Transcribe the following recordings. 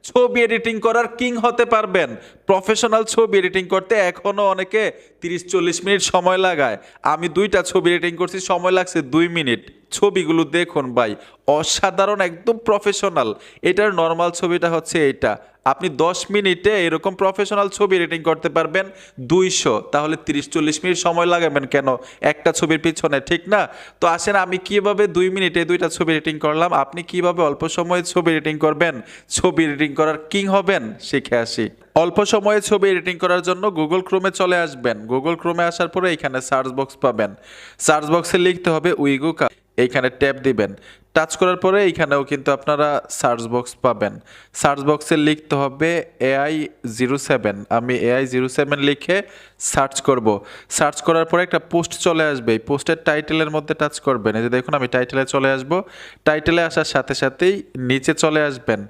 ছবি এডিটিং করার কিং হতে পারবেন। প্রফেশনাল ছবি এডিটিং করতে এখনও অনেকে 30-40 মিনিট সময় লাগায়। আমি 2টা ছবি এডিটিং করছি, সময় লাগছে 2 মিনিট। ছবিগুলো দেখুন ভাই, অসাধারণ, একদম প্রফেশনাল। এটার নর্মাল ছবিটা হচ্ছে এইটা। আপনি 10 মিনিটে এরকম প্রফেশনাল ছবি এডিটিং করতে পারবেন 200, তাহলে 30-40 মিনিট সময় লাগাবেন কেন একটা ছবির পিছনে, ঠিক না? তো আসেন আমি কিভাবে 2 মিনিটে 2টা ছবি এডিটিং করলাম, আপনি কিভাবে অল্প সময়ে ছবি এডিটিং করবেন, ছবি এডিটিং করার কিং হবেন, শিখে আসি। অল্প সময়ে ছবি এডিটিং করার জন্য গুগল ক্রোমে চলে আসবেন। গুগল ক্রোমে আসার পরে এখানে সার্চ বক্স পাবেন। সার্চ বক্সে লিখতে হবে উইগুকা, এইখানে ট্যাপ দিবেন। টাচ করার পরে এইখানেও কিন্তু আপনারা সার্চ বক্স পাবেন। সার্চ বক্সে লিখতে হবে AI07। আমি AI07 লিখে সার্চ করব। সার্চ করার পরে একটা পোস্ট চলে আসবে, এই পোস্টের টাইটেলের মধ্যে টাচ করবেন। এই যে দেখুন আমি টাইটেলে চলে আসব। টাইটেলে আসার সাথে সাথেই নিচে চলে আসবেন।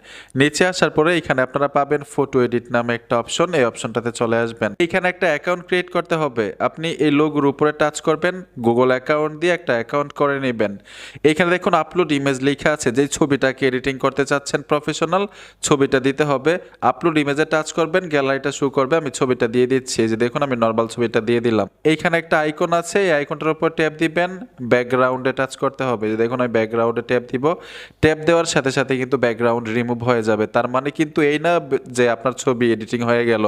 নিচে আসার পরে এখানে আপনারা পাবেন ফটো এডিট নামে একটা অপশন, এই অপশনটাতে চলে আসবেন। এখানে একটা অ্যাকাউন্ট ক্রিয়েট করতে হবে। আপনি এই লোগোর উপরে টাচ করবেন, গুগল অ্যাকাউন্ট দিয়ে একটা অ্যাকাউন্ট করে নেবেন। এখানে দেখুন আপলোড ইমেজ লেখা আছে, যে ছবিটাকে এডিটিং করতে চাচ্ছেন প্রফেশনাল, ছবিটা দিতে হবে। আপলোড ইমেজে টাচ করবেন, গ্যালারিটা শো করবে। আমি ছবিটা দিয়ে দিচ্ছি, এই যে দেখুন আমি নর্মাল ছবিটা দিয়ে দিলাম। এইখানে একটা আইকন আছে, এই আইকনটার উপর ট্যাপ দিবেন, ব্যাকগ্রাউন্ডে টাচ করতে হবে। যে দেখুন আমি ব্যাকগ্রাউন্ডে ট্যাপ দিব। ট্যাপ দেওয়ার সাথে সাথে কিন্তু ব্যাকগ্রাউন্ড রিমুভ হয়ে যাবে। তার মানে কিন্তু এই না যে আপনার ছবি এডিটিং হয়ে গেল।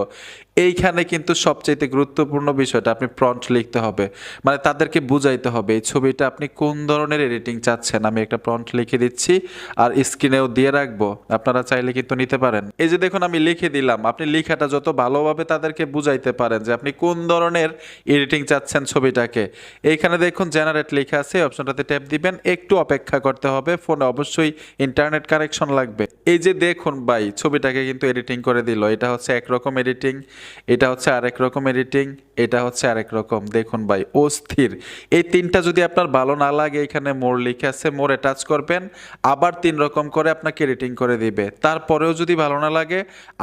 এইখানে কিন্তু সবচাইতে গুরুত্বপূর্ণ বিষয়টা, আপনি প্রম্পট লিখতে হবে, মানে তাদেরকে বুঝাইতে হবে এই ছবিটা আপনি কোন ধরনের এডিটিং চাচ্ছেন। আমি একটা প্রম্পট লিখে দিচ্ছি আর স্ক্রিনেও দিয়ে রাখবো, আপনারা চাইলে কিন্তু নিতে পারেন। এই যে দেখুন আমি লিখে দিলাম। আপনি লেখাটা যত ভালোভাবে তাদেরকে বুঝাইতে পারেন যে আপনি কোন ধরনের এডিটিং চাচ্ছেন ছবিটাকে। এইখানে দেখুন জেনারেট লেখা আছে, অপশনটাতে ট্যাপ দিবেন। একটু অপেক্ষা করতে হবে, ফোনে অবশ্যই ইন্টারনেট কানেকশন লাগবে। এই যে দেখুন ভাই, ছবিটাকে কিন্তু এডিটিং করে দিল। এটা হচ্ছে একরকম এডিটিং, এটা হচ্ছে আরেক রকম এডিটিং, এটা হচ্ছে আরেক রকম। দেখুন ভাই অস্থির। এই 3টা যদি আপনার ভালো না লাগে, এখানে মোর লিখে আছে, মোরে টাচ করবেন, আবার 3 রকম করে আপনাকে এডিটিং করে দিবে। তারপরেও যদি ভালো না লাগে,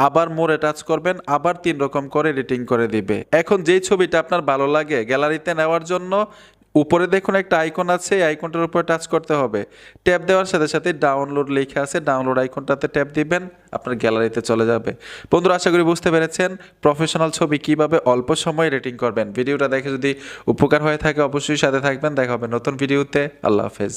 আবার মোরে টাচ করবেন, আবার 3 রকম করে এডিটিং করে দিবে। এখন যেই ছবিটা আপনার ভালো লাগে গ্যালারিতে নেওয়ার জন্য উপরে দেখুন একটা আইকন আছে, এই আইকনটার উপরে টাচ করতে হবে। ট্যাপ দেওয়ার সাথে সাথে ডাউনলোড লেখা আছে, ডাউনলোড আইকনটাতে ট্যাপ দিবেন, আপনার গ্যালারিতে চলে যাবে। বন্ধুরা আশা করি বুঝতে পেরেছেন প্রফেশনাল ছবি কিভাবে অল্প সময়ে এডিটিং করবেন। ভিডিওটা দেখে যদি উপকার হয়ে থাকে অবশ্যই সাথে থাকবেন। দেখা হবে নতুন ভিডিওতে। আল্লাহ হাফেজ।